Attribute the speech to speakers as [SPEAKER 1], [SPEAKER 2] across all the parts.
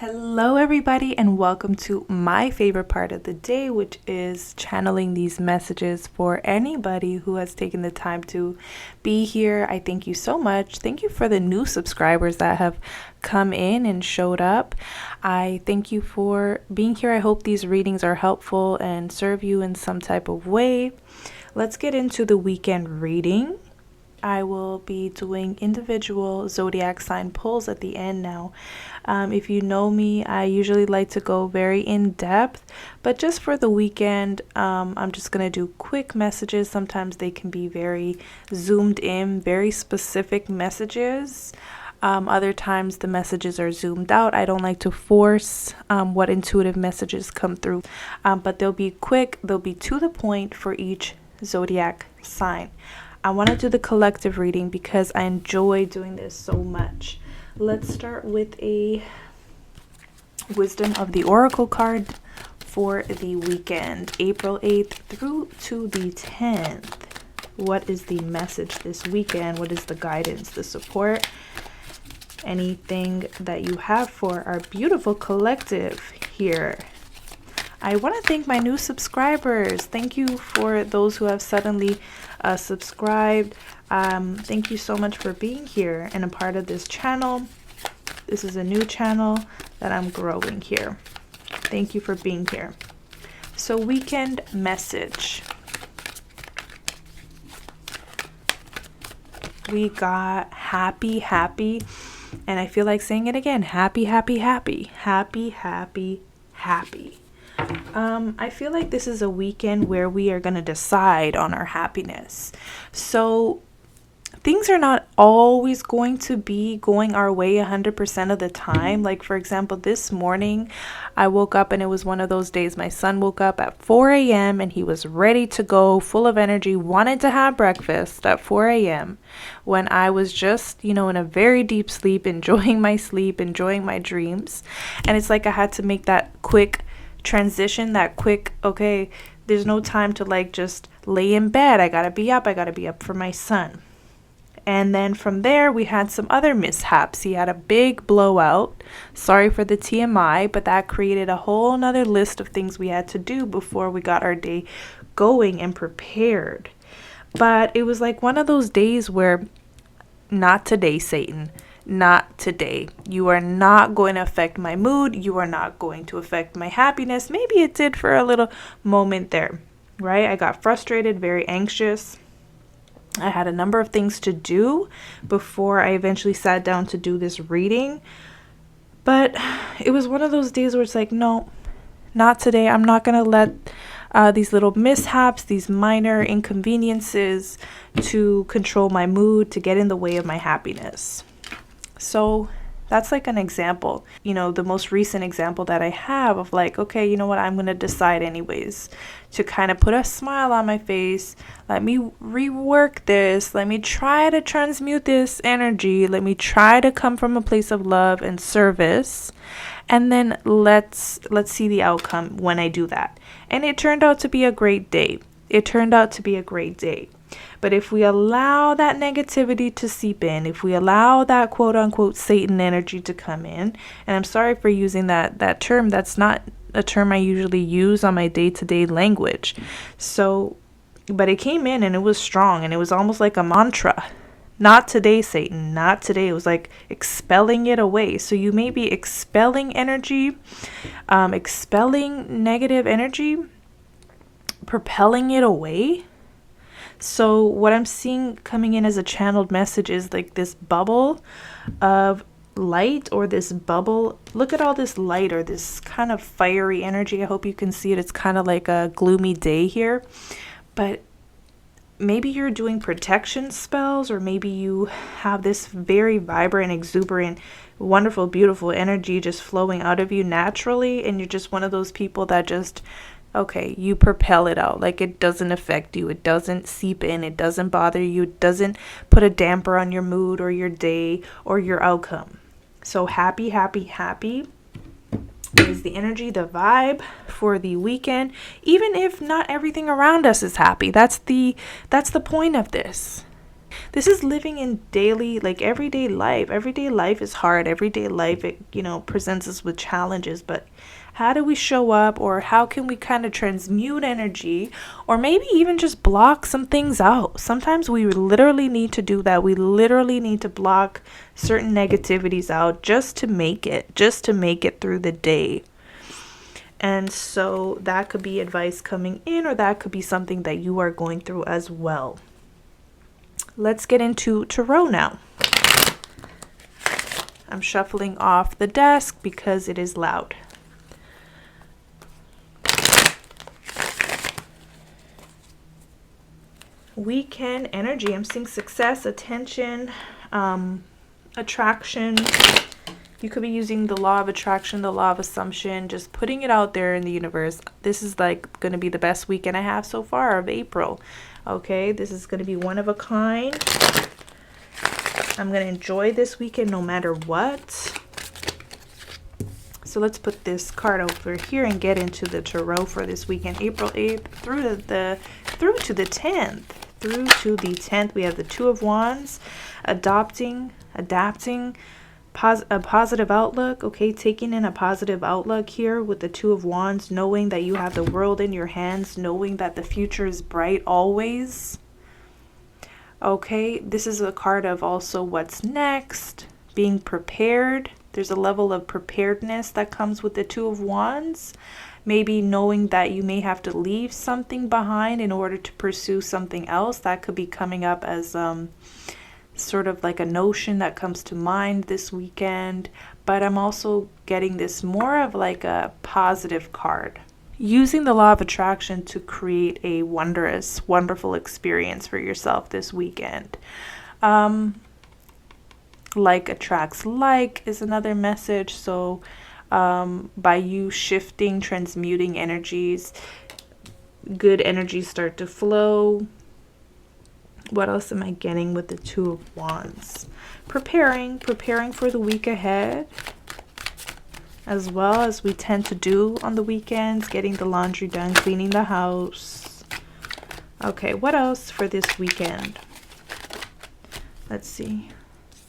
[SPEAKER 1] Hello everybody, and welcome to my favorite part of the day, which is channeling these messages for anybody who has taken the time to be here. I thank you so much. Thank you for the new subscribers that have come in and showed up. I thank you for being here. I hope these readings are helpful and serve you in some type of way. Let's get into the weekend reading. I will be doing individual zodiac sign pulls at the end now. If you know me, I usually like to go very in depth, but just for the weekend, I'm just going to do quick messages. Sometimes they can be very zoomed in, very specific messages. Other times the messages are zoomed out. I don't like to force what intuitive messages come through, but they'll be quick, they'll be to the point for each zodiac sign. I want to do the collective reading because I enjoy doing this so much. Let's start with a Wisdom of the Oracle card for the weekend, April 8th through to the 10th. What is the message this weekend? What is the guidance, the support? Anything that you have for our beautiful collective here. I want to thank my new subscribers. Thank you for those who have suddenly subscribed. Thank you so much for being here and a part of this channel. This is a new channel that I'm growing here. Thank you for being here. So weekend message. We got happy, happy. And I feel like saying it again. Happy, happy, happy. Happy, happy, happy. I feel like this is a weekend where we are going to decide on our happiness. So things are not always going to be going our way 100% of the time. Like, for example, this morning I woke up and it was one of those days. My son woke up at 4 a.m. and he was ready to go, full of energy, wanted to have breakfast at 4 a.m. when I was just, in a very deep sleep, enjoying my dreams. And it's like I had to make that quick transition, okay, there's no time to just lay in bed. I gotta be up for my son. And then from there we had some other mishaps. He had a big blowout. Sorry for the TMI, but that created a whole nother list of things we had to do before we got our day going and prepared. But it was like one of those days where, not today, Satan. Not today. You are not going to affect my mood. You are not going to affect my happiness. Maybe it did for a little moment there, right? I got frustrated, very anxious. I had a number of things to do before I eventually sat down to do this reading. But it was one of those days where it's like, no, not today. I'm not going to let these little mishaps, these minor inconveniences to control my mood, to get in the way of my happiness. So that's like an example, the most recent example that I have of okay, you know what, I'm going to decide anyways to kind of put a smile on my face. Let me rework this. Let me try to transmute this energy. Let me try to come from a place of love and service. And then let's see the outcome when I do that. And it turned out to be a great day. But if we allow that negativity to seep in, if we allow that quote unquote Satan energy to come in, and I'm sorry for using that term, that's not a term I usually use on my day-to-day language. So, but it came in and it was strong and it was almost like a mantra. Not today, Satan, not today. It was like expelling it away. So you may be expelling energy, expelling negative energy, propelling it away. So what I'm seeing coming in as a channeled message is like this bubble of light, or this bubble. Look at all this light, or this kind of fiery energy. I hope you can see it. It's kind of like a gloomy day here. But maybe you're doing protection spells, or maybe you have this very vibrant, exuberant, wonderful, beautiful energy just flowing out of you naturally. And you're just one of those people that just, okay, you propel it out. Like it doesn't affect you. It doesn't seep in. It doesn't bother you. It doesn't put a damper on your mood or your day or your outcome. So happy, happy, happy is the energy, the vibe for the weekend. Even if not everything around us is happy. That's the point of this. This is living in daily, like everyday life. Everyday life is hard. Everyday life, it, you know, presents us with challenges, but how do we show up, or how can we kind of transmute energy, or maybe even just block some things out? Sometimes we literally need to do that. We literally need to block certain negativities out just to make it through the day. And so that could be advice coming in, or that could be something that you are going through as well. Let's get into tarot now. I'm shuffling off the desk because it is loud. Weekend energy. I'm seeing success, attention, attraction. You could be using the law of attraction, the law of assumption, just putting it out there in the universe. This is like going to be the best weekend I have so far of April. Okay, this is going to be one of a kind. I'm going to enjoy this weekend no matter what. So let's put this card over here and get into the tarot for this weekend, April 8th through to the 10th. Through to the 10th, we have the Two of Wands, adapting, a positive outlook. Okay, taking in a positive outlook here with the Two of Wands, knowing that you have the world in your hands, knowing that the future is bright always. Okay, this is a card of also what's next, being prepared. There's a level of preparedness that comes with the Two of Wands. Maybe knowing that you may have to leave something behind in order to pursue something else. That could be coming up as sort of like a notion that comes to mind this weekend. But I'm also getting this more of like a positive card. Using the law of attraction to create a wonderful experience for yourself this weekend. Like attracts like is another message. So by you shifting, transmuting energies, good energies start to flow. What else am I getting with the Two of Wands? Preparing for the week ahead, as well as we tend to do on the weekends, getting the laundry done, cleaning the house. Okay, what else for this weekend? Let's see.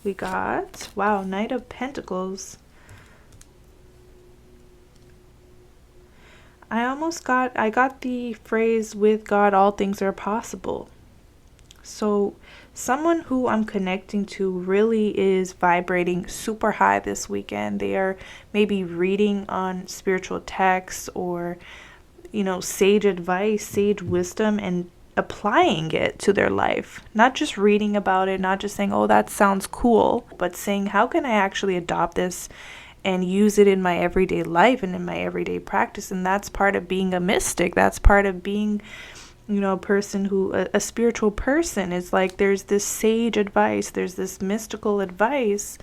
[SPEAKER 1] We got, wow, Knight of Pentacles. I got the phrase, with God all things are possible. So someone who I'm connecting to really is vibrating super high this weekend. They are maybe reading on spiritual texts or, you know, sage advice, sage wisdom, and applying it to their life. Not just reading about it, not just saying, oh, that sounds cool, but saying, how can I actually adopt this and use it in my everyday life and in my everyday practice? And that's part of being a mystic. That's part of being, you know, a person who, a spiritual person, is like, there's this sage advice, there's this mystical advice.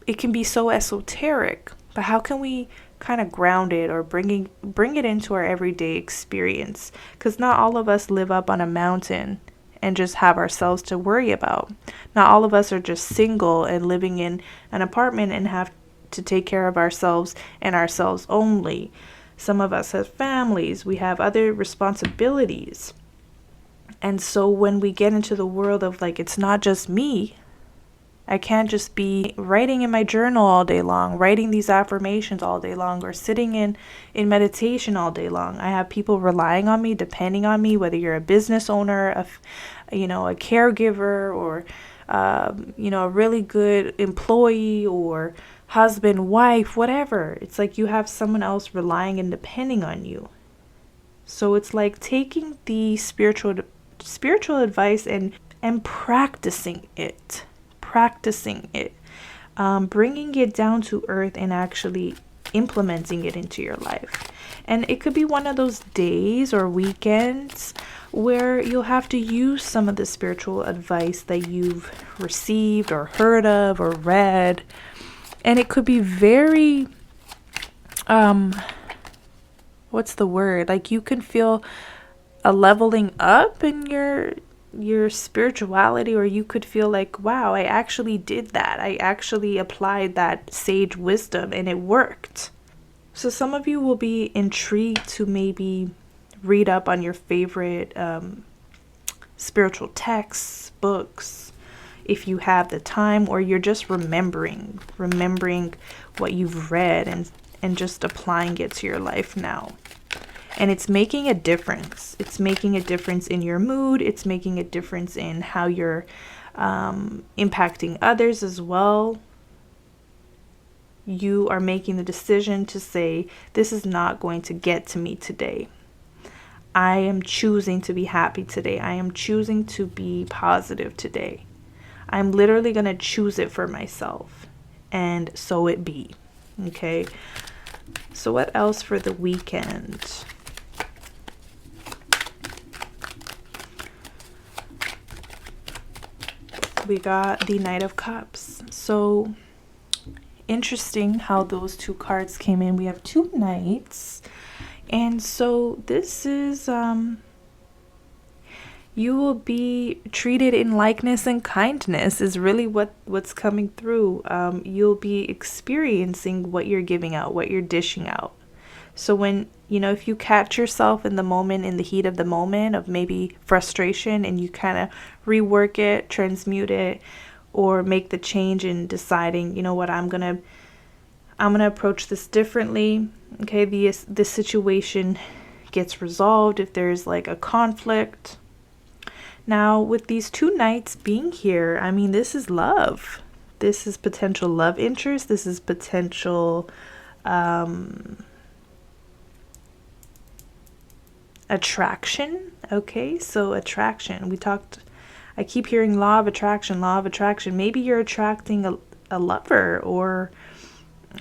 [SPEAKER 1] It can be so esoteric, but how can we kind of ground it or bring it into our everyday experience? Because not all of us live up on a mountain and just have ourselves to worry about. Not all of us are just single and living in an apartment and have to take care of ourselves and ourselves only. Some of us have families, we have other responsibilities. And so when we get into the world of like, it's not just me, I can't just be writing in my journal all day long, writing these affirmations all day long, or sitting in meditation all day long. I have people relying on me, depending on me, whether you're a business owner, a caregiver, or a really good employee, or husband, wife, whatever. It's like you have someone else relying and depending on you. So it's like taking the spiritual advice and practicing it, bringing it down to earth and actually implementing it into your life. And it could be one of those days or weekends where you'll have to use some of the spiritual advice that you've received or heard of or read. And it could be very, what's the word? Like you can feel a leveling up in your spirituality, or you could feel like, wow, I actually did that. I actually applied that sage wisdom and it worked. So some of you will be intrigued to maybe read up on your favorite spiritual texts, books, if you have the time, or you're just remembering what you've read and just applying it to your life now. And it's making a difference. It's making a difference in your mood. It's making a difference in how you're impacting others as well. You are making the decision to say, this is not going to get to me today. I am choosing to be happy today. I am choosing to be positive today. I'm literally going to choose it for myself. And so it be. Okay. So what else for the weekend? We got the Knight of Cups. So interesting how those two cards came in. We have two knights. And so this is, you will be treated in likeness and kindness is really what's coming through. You'll be experiencing what you're giving out, what you're dishing out. So when, if you catch yourself in the moment, in the heat of the moment of maybe frustration, and you kind of rework it, transmute it, or make the change in deciding, you know what, I'm gonna approach this differently. Okay, this situation gets resolved if there's like a conflict. Now, with these two knights being here, I mean, this is love. This is potential love interest. This is potential attraction. Okay, so attraction. I keep hearing law of attraction, law of attraction. Maybe you're attracting a lover, or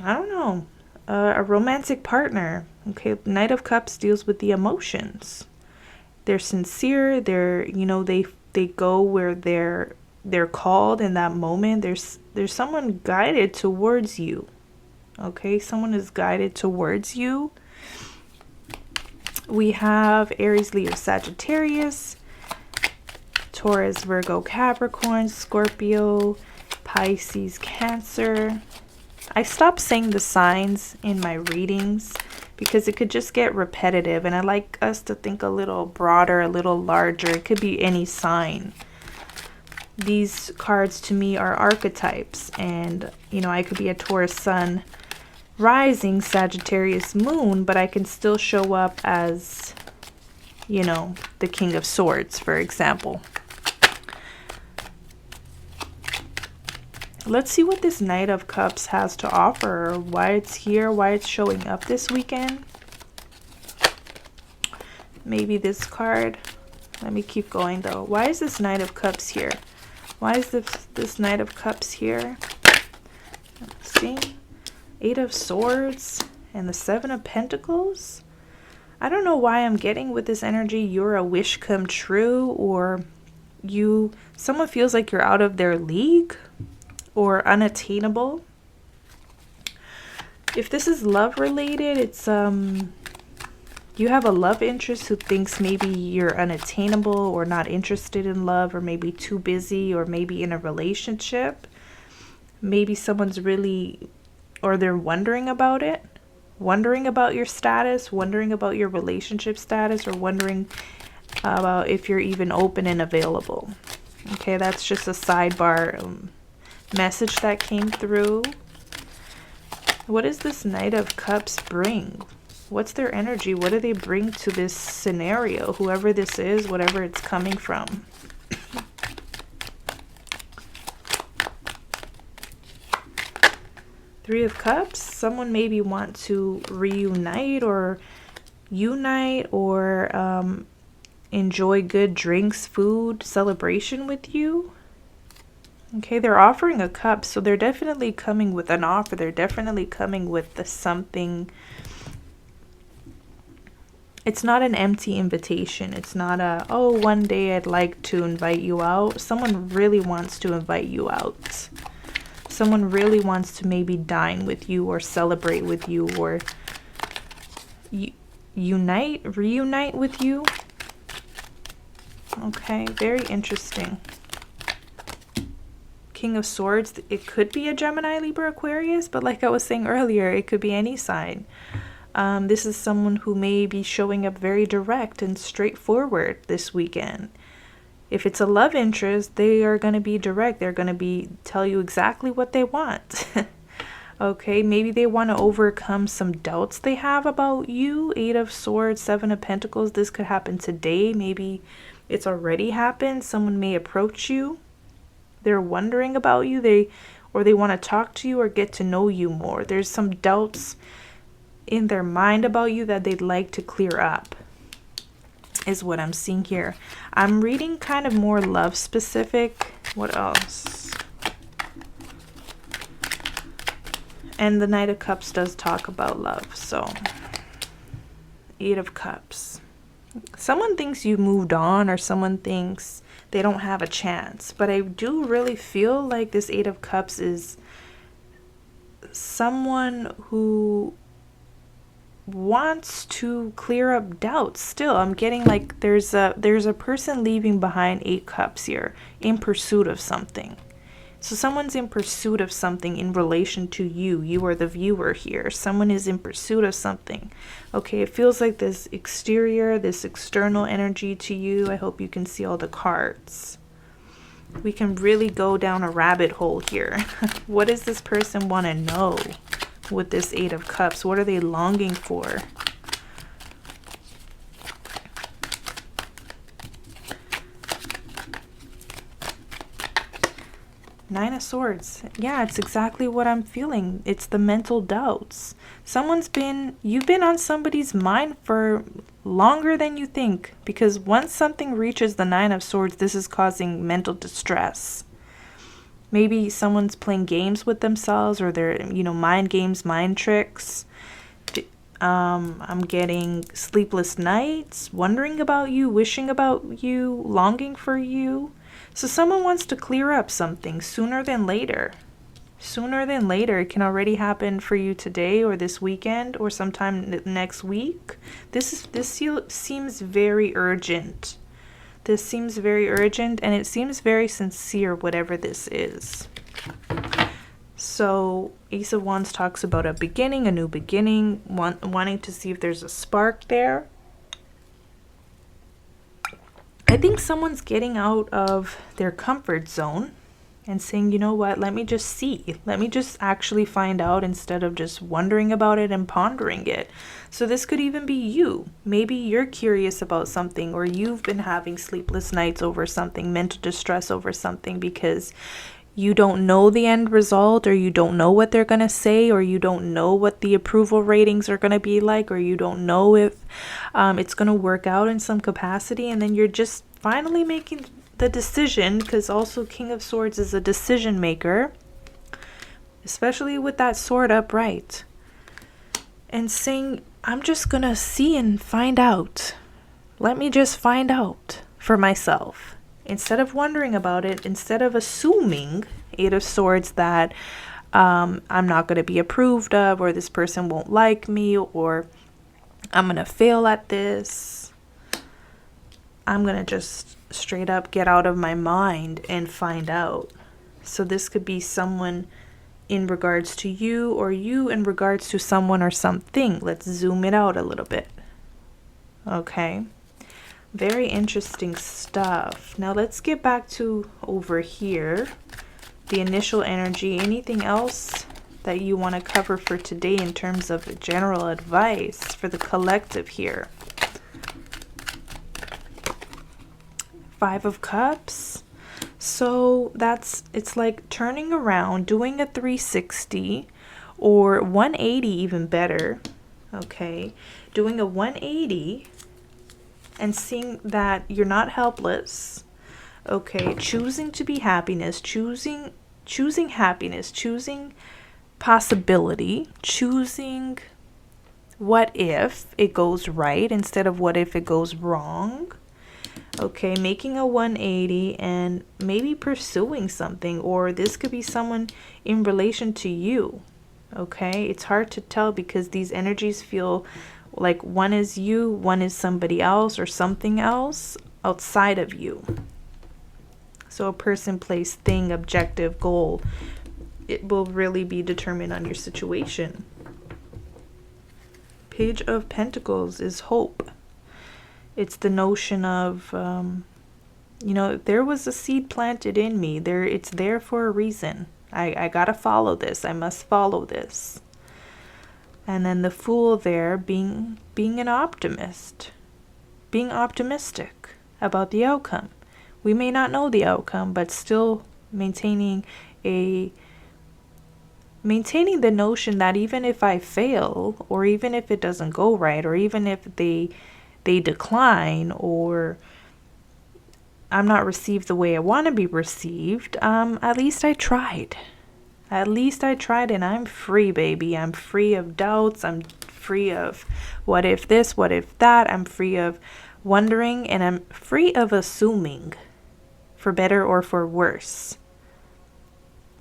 [SPEAKER 1] I don't know, a romantic partner. Okay, Knight of Cups deals with the emotions. They're sincere. They go where they're called in that moment. There's someone guided towards you. Okay, someone is guided towards you. We have Aries, Leo, Sagittarius, Taurus, Virgo, Capricorn, Scorpio, Pisces, Cancer. I stopped saying the signs in my readings because it could just get repetitive, and I like us to think a little broader, a little larger. It could be any sign. These cards to me are archetypes, and I could be a Taurus sun, rising, Sagittarius moon, but I can still show up as, the King of Swords, for example. Let's see what this Knight of Cups has to offer, why it's here, why it's showing up this weekend. Maybe this card. Let me keep going though. Why is this Knight of Cups here? Why is this Knight of Cups here? Let's see. Eight of Swords and the Seven of Pentacles. I don't know why I'm getting with this energy. You're a wish come true, or someone feels like you're out of their league or unattainable. If this is love related, it's you have a love interest who thinks maybe you're unattainable or not interested in love, or maybe too busy, or maybe in a relationship. Maybe someone's really, or they're wondering about it, wondering about your status, wondering about your relationship status, or wondering about if you're even open and available. Okay, that's just a sidebar message that came through. What does this Knight of Cups bring? What's their energy? What do they bring to this scenario? Whoever this is, whatever it's coming from. Three of Cups. Someone maybe want to reunite or unite, or enjoy good drinks, food, celebration with you. Okay, they're offering a cup, so they're definitely coming with an offer. They're definitely coming with something. It's not an empty invitation. It's not one day I'd like to invite you out. Someone really wants to invite you out. Someone really wants to maybe dine with you, or celebrate with you, or reunite with you. Okay, very interesting. King of Swords, it could be a Gemini, Libra, Aquarius, but like I was saying earlier, it could be any sign. This is someone who may be showing up very direct and straightforward this weekend. If it's a love interest, they are going to be direct. They're going to tell you exactly what they want. Okay, maybe they want to overcome some doubts they have about you. 8 of Swords, 7 of Pentacles. This could happen today. Maybe it's already happened. Someone may approach you. They're wondering about you. They want to talk to you or get to know you more. There's some doubts in their mind about you that they'd like to clear up, is what I'm seeing here. I'm reading kind of more love specific. What else? And the Knight of Cups does talk about love. So 8 of Cups. Someone thinks you moved on, or someone thinks they don't have a chance. But I do really feel like this 8 of Cups is someone who wants to clear up doubts still. I'm getting like there's a person leaving behind 8 cups here in pursuit of something. So someone's in pursuit of something in relation to you. You are the viewer here. Someone is in pursuit of something. Okay, it feels like this exterior, this external energy to you. I hope you can see all the cards. We can really go down a rabbit hole here. What does this person want to know with this 8 of Cups? What are they longing for? Nine of Swords. Yeah, it's exactly what I'm feeling. It's the mental doubts. You've been on somebody's mind for longer than you think, because once something reaches the 9 of Swords, this is causing mental distress. Maybe someone's playing games with themselves, or they're, mind games, mind tricks. I'm getting sleepless nights, wondering about you, wishing about you, longing for you. So someone wants to clear up something sooner than later. Sooner than later. It can already happen for you today or this weekend or sometime next week. This seems very urgent. This seems very urgent, and it seems very sincere, whatever this is. So Ace of Wands talks about a beginning, a new beginning, wanting to see if there's a spark there. I think someone's getting out of their comfort zone and saying, you know what, let me just see. Let me just actually find out instead of just wondering about it and pondering it. So this could even be you. Maybe you're curious about something, or you've been having sleepless nights over something, mental distress over something, because you don't know the end result, or you don't know what they're going to say, or you don't know what the approval ratings are going to be like, or you don't know if it's going to work out in some capacity, and then you're just finally making the decision, because also King of Swords is a decision maker, especially with that sword upright, and saying, I'm just going to see and find out. Let me just find out for myself. Instead of wondering about it, instead of assuming, 8 of Swords, that I'm not going to be approved of, or this person won't like me, or I'm going to fail at this, I'm going to just straight up get out of my mind and find out. So this could be someone in regards to you, or you in regards to someone or something. Let's zoom it out a little bit. Okay. Very interesting stuff. Now let's get back to over here, the initial energy. Anything else that you want to cover for today in terms of general advice for the collective here? 5 of Cups. So it's like turning around, doing a 360 or 180, even better. Okay, doing a 180 and seeing that you're not helpless. Okay, choosing to be happiness, choosing happiness, choosing possibility, choosing what if it goes right instead of what if it goes wrong. Okay, making a 180 and maybe pursuing something, or this could be someone in relation to you. Okay, it's hard to tell because these energies feel like one is you, one is somebody else or something else outside of you. So a person, place, thing, objective, goal, it will really be determined on your situation. Page of Pentacles is hope. It's the notion of You know, there was a seed planted in me. It's there for a reason. I gotta follow this. I must follow this. And then the Fool there being an optimist. Being optimistic about the outcome. We may not know the outcome, but still maintaining the notion that even if I fail, or even if it doesn't go right, or even if they decline, or I'm not received the way I want to be received, at least I tried. At least I tried, and I'm free, baby. I'm free of doubts. I'm free of what if this, what if that. I'm free of wondering, and I'm free of assuming, for better or for worse.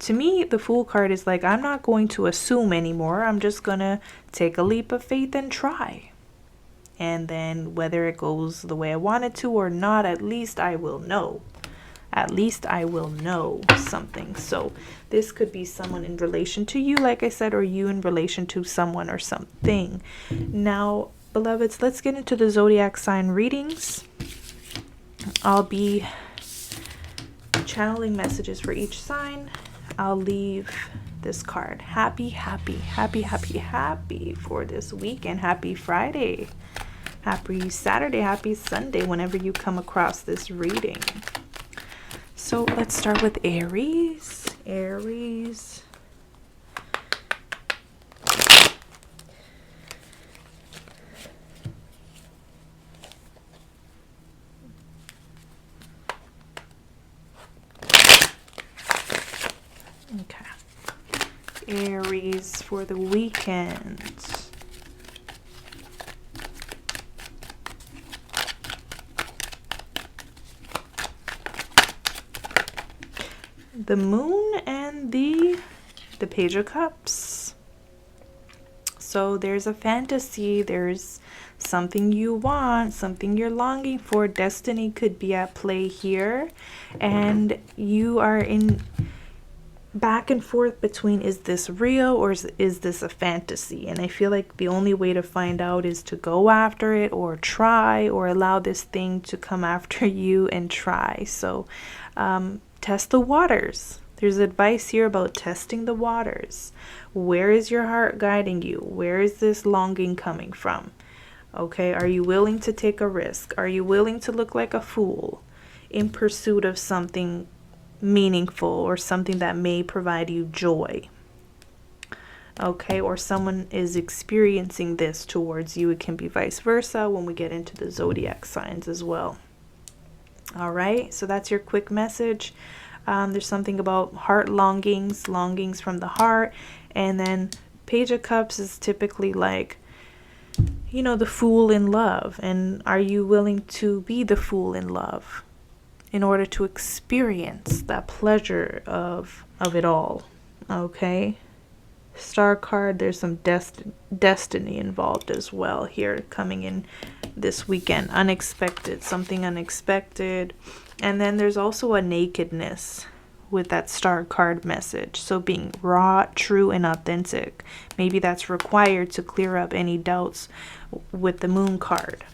[SPEAKER 1] To me, the Fool card is like, I'm not going to assume anymore. I'm just going to take a leap of faith and try. And then whether it goes the way I want it to or not, at least I will know. At least I will know something. So this could be someone in relation to you, like I said, or you in relation to someone or something. Now, beloveds, let's get into the zodiac sign readings. I'll be channeling messages for each sign. I'll leave this card. Happy, happy, happy, happy, happy for this weekend. Happy Friday. Happy Saturday. Happy Sunday whenever you come across this reading. So let's start with Aries. Aries. Okay. Aries for the weekend. The Moon and the Page of Cups. So there's a fantasy, there's something you want, something you're longing for. Destiny could be at play here, and you are in back and forth between, is this real or is this a fantasy? And I feel like the only way to find out is to go after it, or try, or allow this thing to come after you and try. So test the waters. There's advice here about testing the waters. Where is your heart guiding you? Where is this longing coming from? Okay, are you willing to take a risk? Are you willing to look like a fool in pursuit of something meaningful, or something that may provide you joy? Okay, or someone is experiencing this towards you. It can be vice versa when we get into the zodiac signs as well. All right, so that's your quick message. There's something about heart longings from the heart. And then Page of Cups is typically like, you know, the fool in love. And are you willing to be the fool in love in order to experience that pleasure of it all? Okay. Star card, there's some destiny involved as well here, coming in this weekend. Unexpected, something unexpected. And then there's also a nakedness with that star card message. So being raw, true, and authentic. Maybe that's required to clear up any doubts with the Moon card.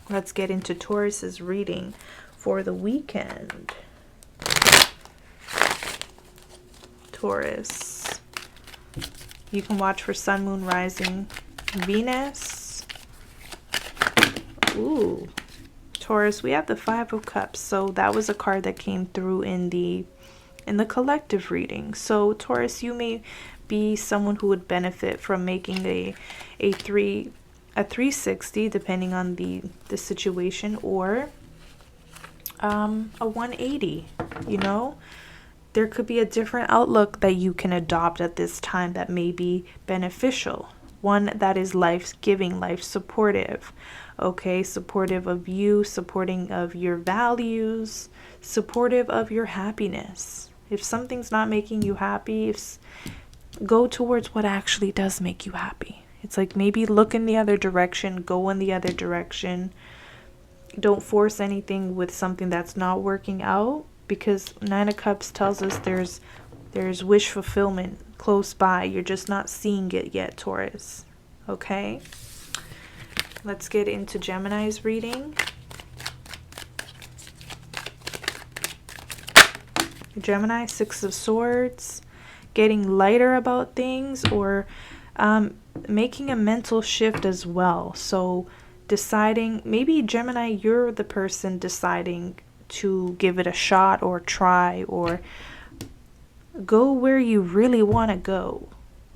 [SPEAKER 1] Let's get into Taurus's reading for the weekend. Taurus. You can watch for Sun, Moon, Rising, Venus. Ooh. Taurus, we have the Five of Cups. So that was a card that came through in the collective reading. So Taurus, you may be someone who would benefit from making a 360, depending on the situation, or a 180. You know, there could be a different outlook that you can adopt at this time that may be beneficial. One that is life-giving, life-supportive. Okay, supportive of you, supporting of your values, supportive of your happiness. If something's not making you happy, go towards what actually does make you happy. It's like maybe look in the other direction, go in the other direction. Don't force anything with something that's not working out, because Nine of Cups tells us there's wish fulfillment close by. You're just not seeing it yet, Taurus. Okay? Let's get into Gemini's reading. Gemini, Six of Swords, getting lighter about things, or making a mental shift as well. So deciding, maybe Gemini, you're the person deciding to give it a shot or try or go where you really want to go.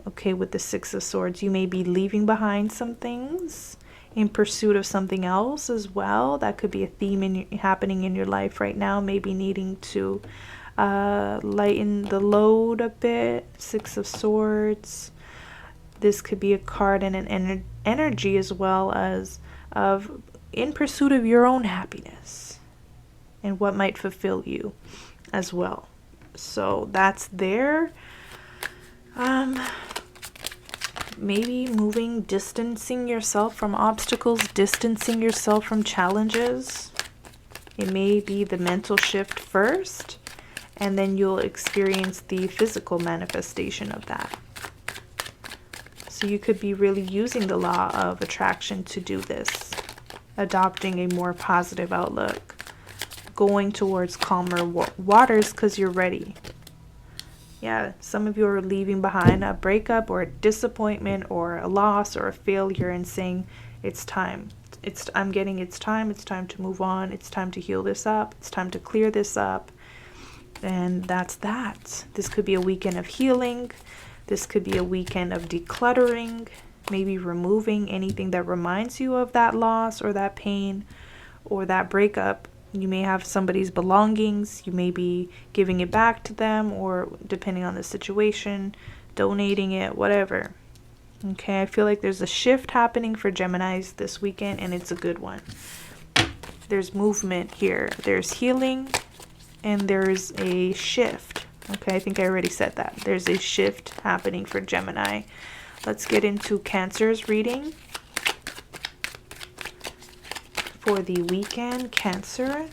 [SPEAKER 1] Okay, with the Six of Swords, you may be leaving behind some things in pursuit of something else as well. That could be a theme happening in your life right now, maybe needing to lighten the load a bit. Six of Swords. This could be a card and an energy as well as of in pursuit of your own happiness and what might fulfill you as well. So that's there. Maybe moving, distancing yourself from obstacles, distancing yourself from challenges. It may be the mental shift first, and then you'll experience the physical manifestation of that. So you could be really using the law of attraction to do this, adopting a more positive outlook, going towards calmer waters because you're ready. Yeah, some of you are leaving behind a breakup or a disappointment or a loss or a failure and saying, it's time. It's time to move on. It's time to heal this up. It's time to clear this up. And that's that. This could be a weekend of healing. This could be a weekend of decluttering, maybe removing anything that reminds you of that loss or that pain or that breakup. You may have somebody's belongings. You may be giving it back to them, or depending on the situation, donating it, whatever. Okay, I feel like there's a shift happening for Geminis this weekend, and it's a good one. There's movement here. There's healing, and there's a shift. Okay, I think I already said that. There's a shift happening for Gemini. Let's get into Cancer's reading. For the weekend, Cancer.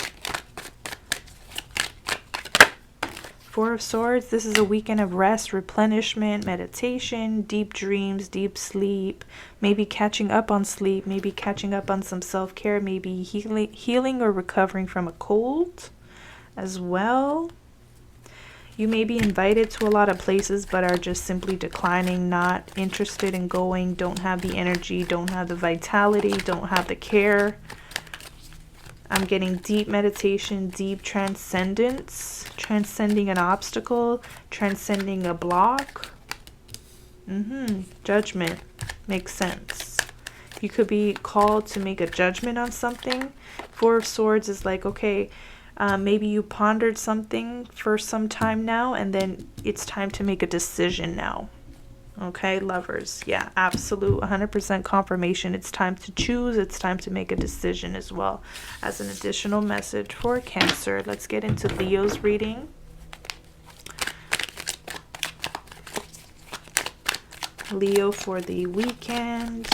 [SPEAKER 1] Four of Swords. This is a weekend of rest, replenishment, meditation, deep dreams, deep sleep, maybe catching up on sleep, maybe catching up on some self-care, maybe healing or recovering from a cold as well. You may be invited to a lot of places but are just simply declining, not interested in going, don't have the energy, don't have the vitality, don't have the care. I'm getting deep meditation, deep transcendence, transcending an obstacle, transcending a block. Judgment makes sense. You could be called to make a judgment on something. Four of Swords is like, okay, maybe you pondered something for some time now, and then it's time to make a decision now. Okay, lovers. Yeah, absolute 100% confirmation. It's time to choose. It's time to make a decision as well. As an additional message for Cancer, let's get into Leo's reading. Leo for the weekend.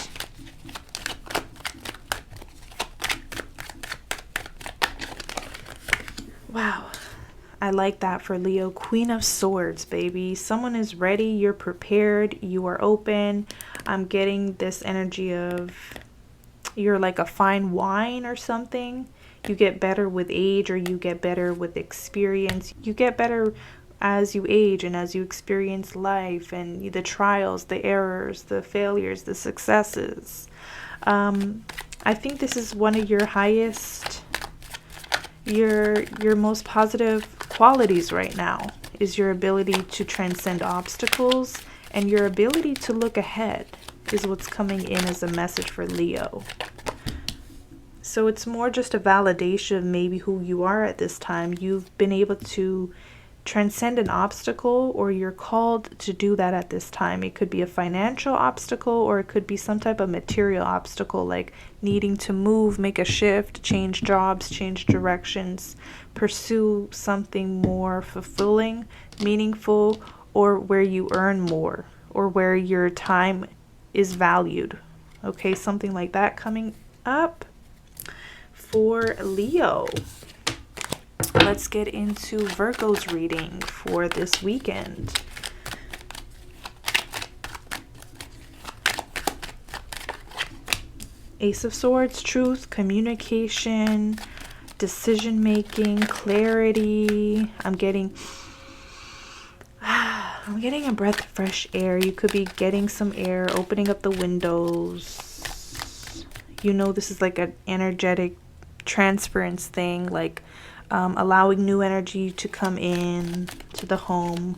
[SPEAKER 1] Wow. I like that for Leo. Queen of Swords, baby. Someone is ready. You're prepared. You are open. I'm getting this energy of you're like a fine wine or something. You get better with age, or you get better with experience. You get better as you age and as you experience life and the trials, the errors, the failures, the successes. I think this is one of your highest, your most positive qualities right now is your ability to transcend obstacles, and your ability to look ahead is what's coming in as a message for Leo. So it's more just a validation of maybe who you are at this time. You've been able to transcend an obstacle, or you're called to do that at this time. It could be a financial obstacle, or it could be some type of material obstacle, like needing to move, make a shift, change jobs, change directions, pursue something more fulfilling, meaningful, or where you earn more, or where your time is valued. Okay, something like that coming up for Leo. Let's get into Virgo's reading for this weekend. Ace of Swords, truth, communication, decision making, clarity. I'm getting a breath of fresh air. You could be getting some air, opening up the windows. You know, this is like an energetic transference thing, like allowing new energy to come in to the home.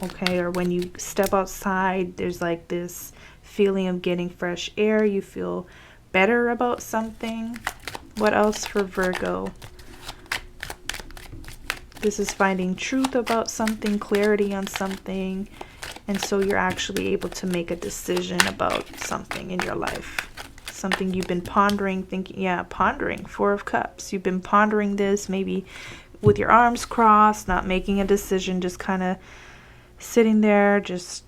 [SPEAKER 1] Okay, or when you step outside, there's like this feeling of getting fresh air. You feel better about something. What else for Virgo? This is finding truth about something, clarity on something, and so you're actually able to make a decision about something in your life. Something you've been pondering, thinking, pondering. 4 of Cups. You've been pondering this, maybe with your arms crossed, not making a decision, just kind of sitting there, just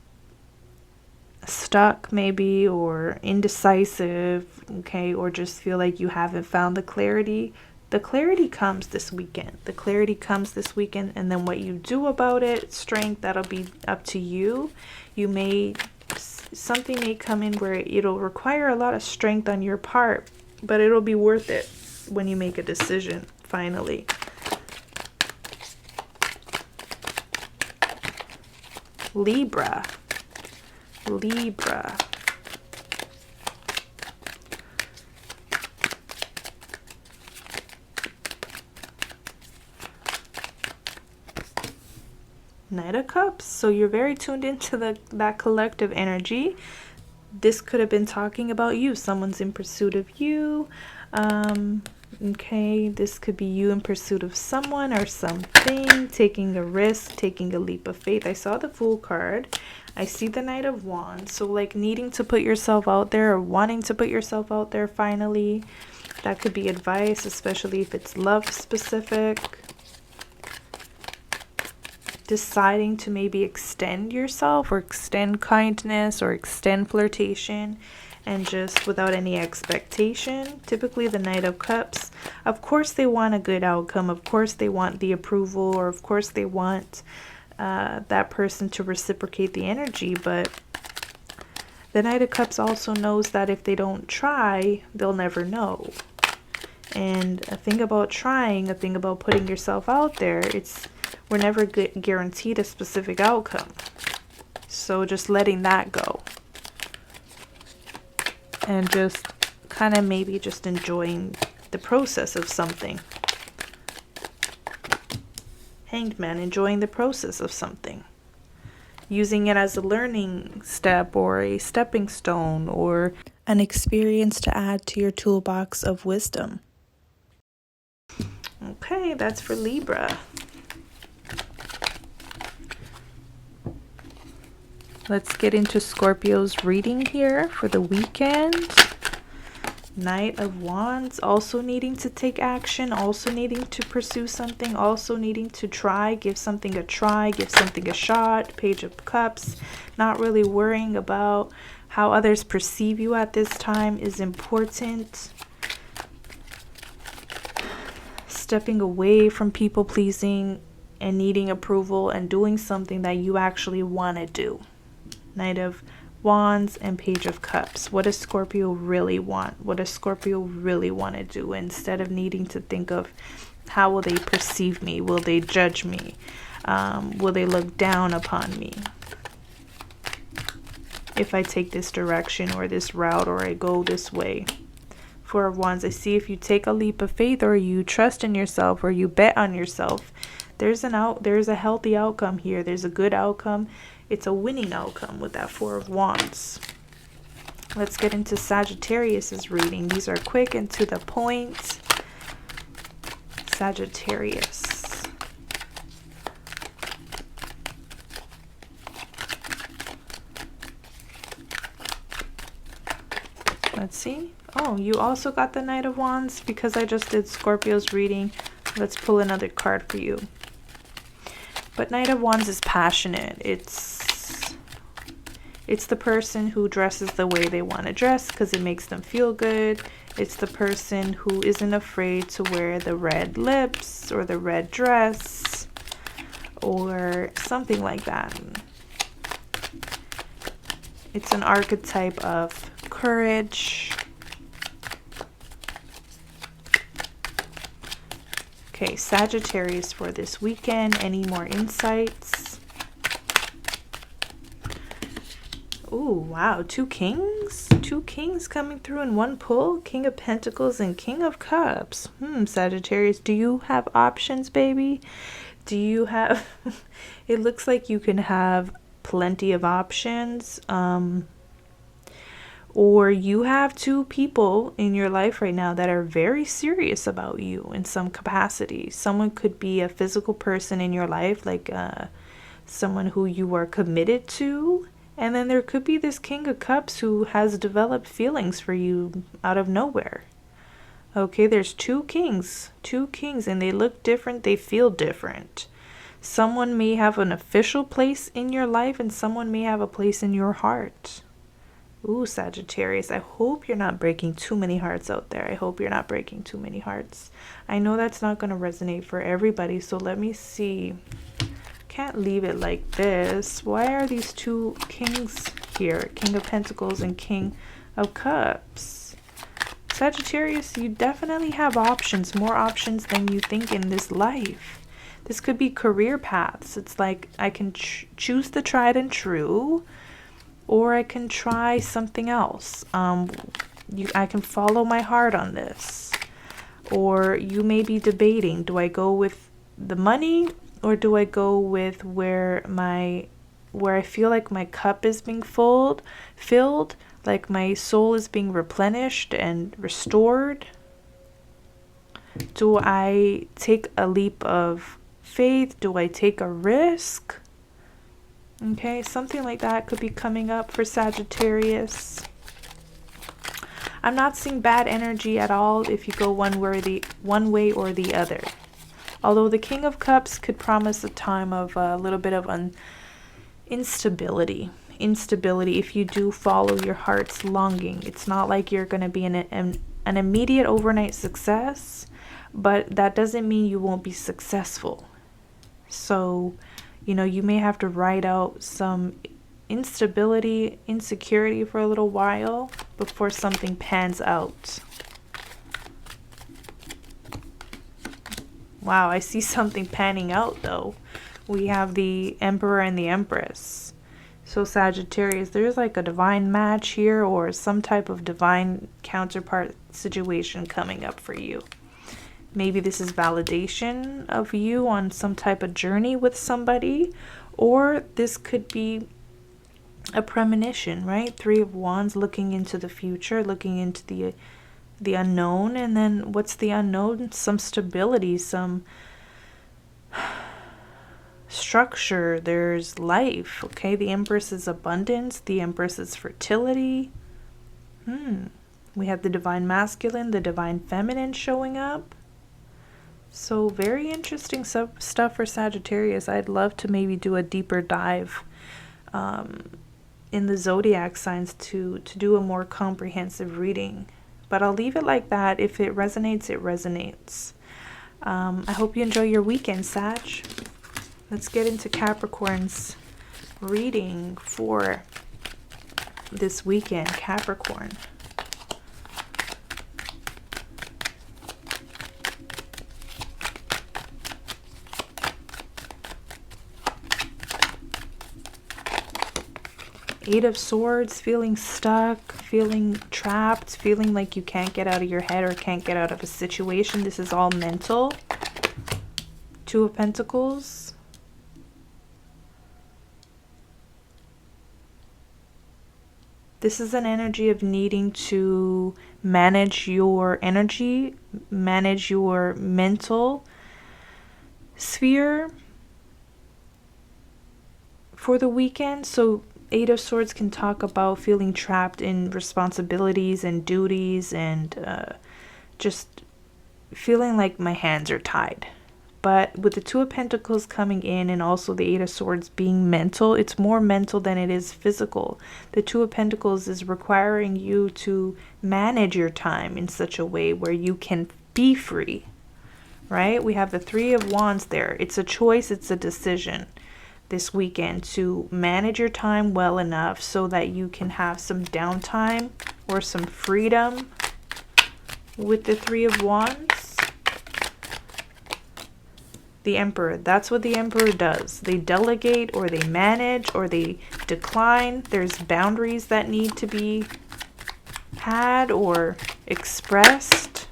[SPEAKER 1] stuck maybe, or indecisive, okay, or just feel like you haven't found the clarity. The clarity comes this weekend. The clarity comes this weekend, and then what you do about it, strength, that'll be up to you. Something may come in where it'll require a lot of strength on your part, but it'll be worth it when you make a decision, finally. Libra. Knight of Cups. So you're very tuned into that collective energy. This could have been talking about you. Someone's in pursuit of you. Okay, this could be you in pursuit of someone or something, taking a risk, taking a leap of faith. I saw the Fool card. I see the Knight of Wands. So like needing to put yourself out there, or wanting to put yourself out there finally. That could be advice, especially if it's love specific. Deciding to maybe extend yourself, or extend kindness, or extend flirtation, and just without any expectation. Typically the Knight of Cups, of course they want a good outcome, of course they want the approval, or of course they want that person to reciprocate the energy, but the Knight of Cups also knows that if they don't try, they'll never know. And a thing about trying, a thing about putting yourself out there, we're never guaranteed a specific outcome. So just letting that go. And just kind of maybe just enjoying the process of something. Hanged Man, enjoying the process of something. Using it as a learning step, or a stepping stone, or an experience to add to your toolbox of wisdom. Okay, that's for Libra. Let's get into Scorpio's reading here for the weekend. Knight of Wands, also needing to take action, also needing to pursue something, also needing to try, give something a try, give something a shot. Page of Cups, not really worrying about how others perceive you at this time is important. Stepping away from people pleasing and needing approval, and doing something that you actually want to do. Knight of Wands and Page of Cups. What does Scorpio really want? What does Scorpio really want to do? Instead of needing to think of how will they perceive me? Will they judge me? Will they look down upon me if I take this direction, or this route, or I go this way? 4 of Wands. I see if you take a leap of faith, or you trust in yourself, or you bet on yourself, there's a healthy outcome here. There's a good outcome. It's a winning outcome with that 4 of Wands. Let's get into Sagittarius's reading. These are quick and to the point. Sagittarius. Let's see. Oh, you also got the Knight of Wands. Because I just did Scorpio's reading, let's pull another card for you. But Knight of Wands is passionate. It's the person who dresses the way they want to dress because it makes them feel good. It's the person who isn't afraid to wear the red lips, or the red dress, or something like that. It's an archetype of courage, Okay, Sagittarius for this weekend. Any more insights? Oh, wow. Two kings? Two kings coming through in one pull. King of Pentacles and King of Cups. Sagittarius, do you have options, baby? Do you have... It looks like you can have plenty of options. Or you have two people in your life right now that are very serious about you in some capacity. Someone could be a physical person in your life, like someone who you are committed to. And then there could be this King of Cups who has developed feelings for you out of nowhere. Okay, there's two kings, and they look different, they feel different. Someone may have an official place in your life and someone may have a place in your heart. Ooh, Sagittarius, I hope you're not breaking too many hearts out there. I hope you're not breaking too many hearts. I know that's not going to resonate for everybody, so let me see. Can't leave it like this. Why are these two kings here? King of Pentacles and King of Cups. Sagittarius, you definitely have options, more options than you think in this life. This could be career paths. It's like I can choose the tried and true, or I can try something else. I can follow my heart on this. Or you may be debating, do I go with the money or do I go with where I feel like my cup is being filled, like my soul is being replenished and restored? Do I take a leap of faith? Do I take a risk? Okay, something like that could be coming up for Sagittarius. I'm not seeing bad energy at all if you go one way or the other. Although the King of Cups could promise a time of a little bit of instability if you do follow your heart's longing. It's not like you're going to be an immediate overnight success, but that doesn't mean you won't be successful. So, you know, you may have to ride out some instability, insecurity for a little while before something pans out. Wow, I see something panning out though. We have the Emperor and the Empress. So Sagittarius, there's like a divine match here or some type of divine counterpart situation coming up for you. Maybe this is validation of you on some type of journey with somebody, or this could be a premonition, right? Three of Wands, looking into the future, looking into the unknown. And then what's the unknown? Some stability, some structure. There's life. Okay, the Empress is abundance, the Empress is fertility. We have the divine masculine, the divine feminine showing up. So very interesting stuff for Sagittarius. I'd love to maybe do a deeper dive in the zodiac signs to do a more comprehensive reading. But I'll leave it like that. If it resonates, it resonates. I hope you enjoy your weekend, Sag. Let's get into Capricorn's reading for this weekend. Capricorn. Eight of Swords, feeling stuck, feeling trapped, feeling like you can't get out of your head or can't get out of a situation. This is all mental. Two of Pentacles. This is an energy of needing to manage your energy, manage your mental sphere for the weekend. So Eight of Swords can talk about feeling trapped in responsibilities and duties and just feeling like my hands are tied. But with the Two of Pentacles coming in and also the Eight of Swords being mental, it's more mental than it is physical. The Two of Pentacles is requiring you to manage your time in such a way where you can be free, right? We have the Three of Wands there. It's a choice, it's a decision this weekend to manage your time well enough so that you can have some downtime or some freedom with the Three of Wands. The Emperor, that's what the Emperor does. They delegate, or they manage, or they decline. There's boundaries that need to be had or expressed.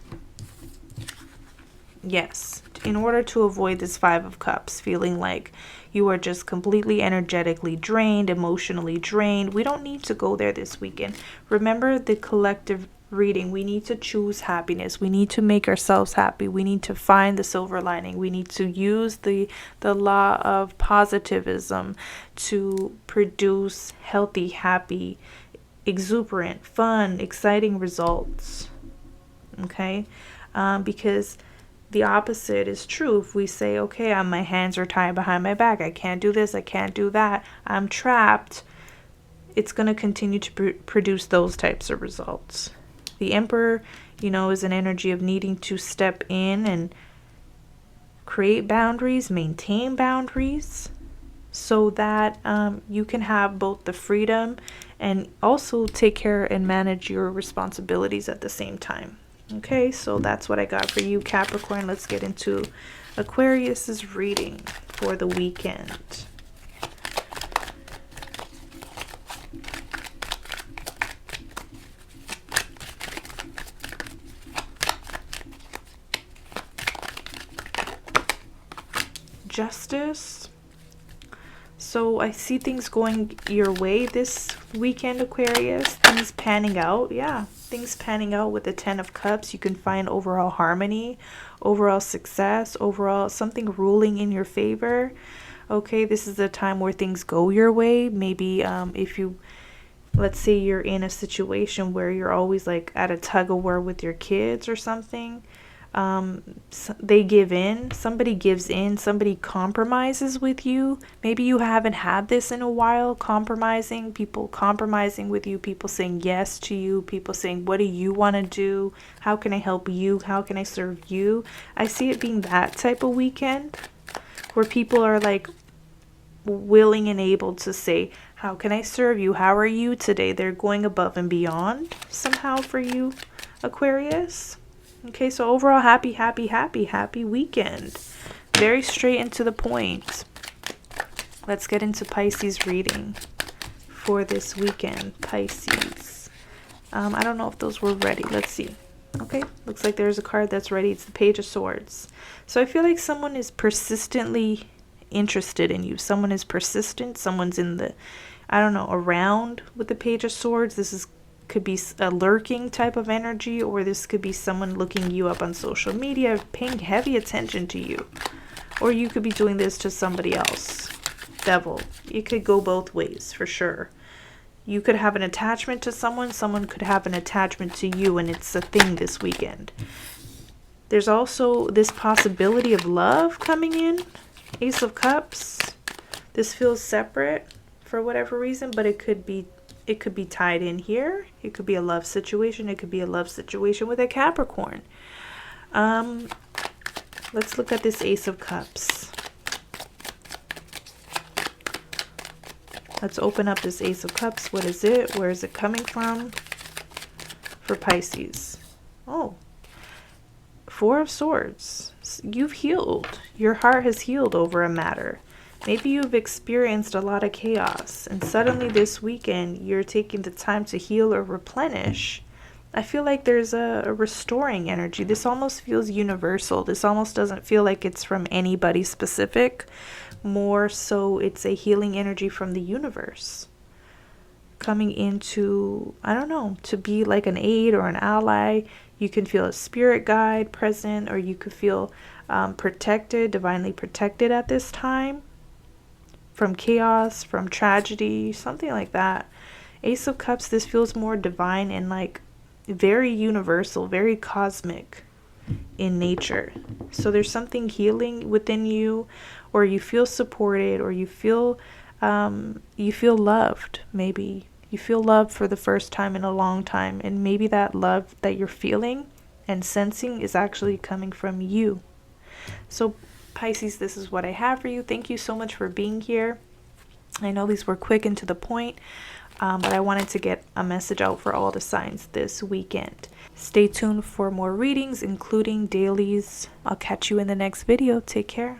[SPEAKER 1] Yes, in order to avoid this Five of Cups, feeling like you are just completely energetically drained, emotionally drained. We don't need to go there this weekend. Remember the collective reading. We need to choose happiness. We need to make ourselves happy. We need to find the silver lining. We need to use the law of positivism to produce healthy, happy, exuberant, fun, exciting results. Okay? Because the opposite is true. If we say, okay, my hands are tied behind my back, I can't do this, I can't do that, I'm trapped, it's going to continue to produce those types of results. The Emperor, is an energy of needing to step in and create boundaries, maintain boundaries, so that you can have both the freedom and also take care and manage your responsibilities at the same time. Okay, so that's what I got for you, Capricorn. Let's get into Aquarius's reading for the weekend. Justice. So I see things going your way this weekend, Aquarius. Things panning out. Yeah, things panning out with the Ten of Cups. You can find overall harmony, overall success, overall something ruling in your favor. Okay, this is a time where things go your way. Maybe if you, let's say you're in a situation where you're always like at a tug of war with your kids or something. They give in, somebody gives in, somebody compromises with you. Maybe you haven't had this in a while, people compromising with you, people saying yes to you, people saying, what do you want to do? How can I help you? How can I serve you? I see it being that type of weekend where people are like willing and able to say, how can I serve you? How are you today? They're going above and beyond somehow for you, Aquarius. Okay, so overall, happy weekend. Very straight and to the point. Let's get into Pisces reading for this weekend, Pisces. I don't know if those were ready. Let's see. Okay, looks like there's a card that's ready. It's the Page of Swords. So I feel like someone is persistently interested in you. Someone is persistent. Someone's in the, around with the Page of Swords. This could be a lurking type of energy, or this could be someone looking you up on social media, paying heavy attention to you, or you could be doing this to somebody else. Devil. It could go both ways for sure. You could have an attachment to someone could have an attachment to you, and it's a thing this weekend. There's also this possibility of love coming in. Ace of Cups. This feels separate for whatever reason, but it could be tied in here. It could be a love situation. It could be a love situation with a Capricorn. Let's look at this Ace of Cups. Let's open up this Ace of Cups. What is it? Where is it coming from? For Pisces. Oh. Four of Swords. You've healed. Your heart has healed over a matter. Maybe you've experienced a lot of chaos, and suddenly this weekend you're taking the time to heal or replenish. I feel like there's a restoring energy. This almost feels universal. This almost doesn't feel like it's from anybody specific. More so, it's a healing energy from the universe coming into, to be like an aid or an ally. You can feel a spirit guide present, or you could feel protected, divinely protected at this time. From chaos, from tragedy, something like that. Ace of Cups, this feels more divine and like very universal, very cosmic in nature. So there's something healing within you, or you feel supported, or you feel loved. Maybe you feel loved for the first time in a long time, and maybe that love that you're feeling and sensing is actually coming from you. So Pisces, this is what I have for you. Thank you so much for being here. I know these were quick and to the point, but I wanted to get a message out for all the signs this weekend. Stay tuned for more readings, including dailies. I'll catch you in the next video. Take care.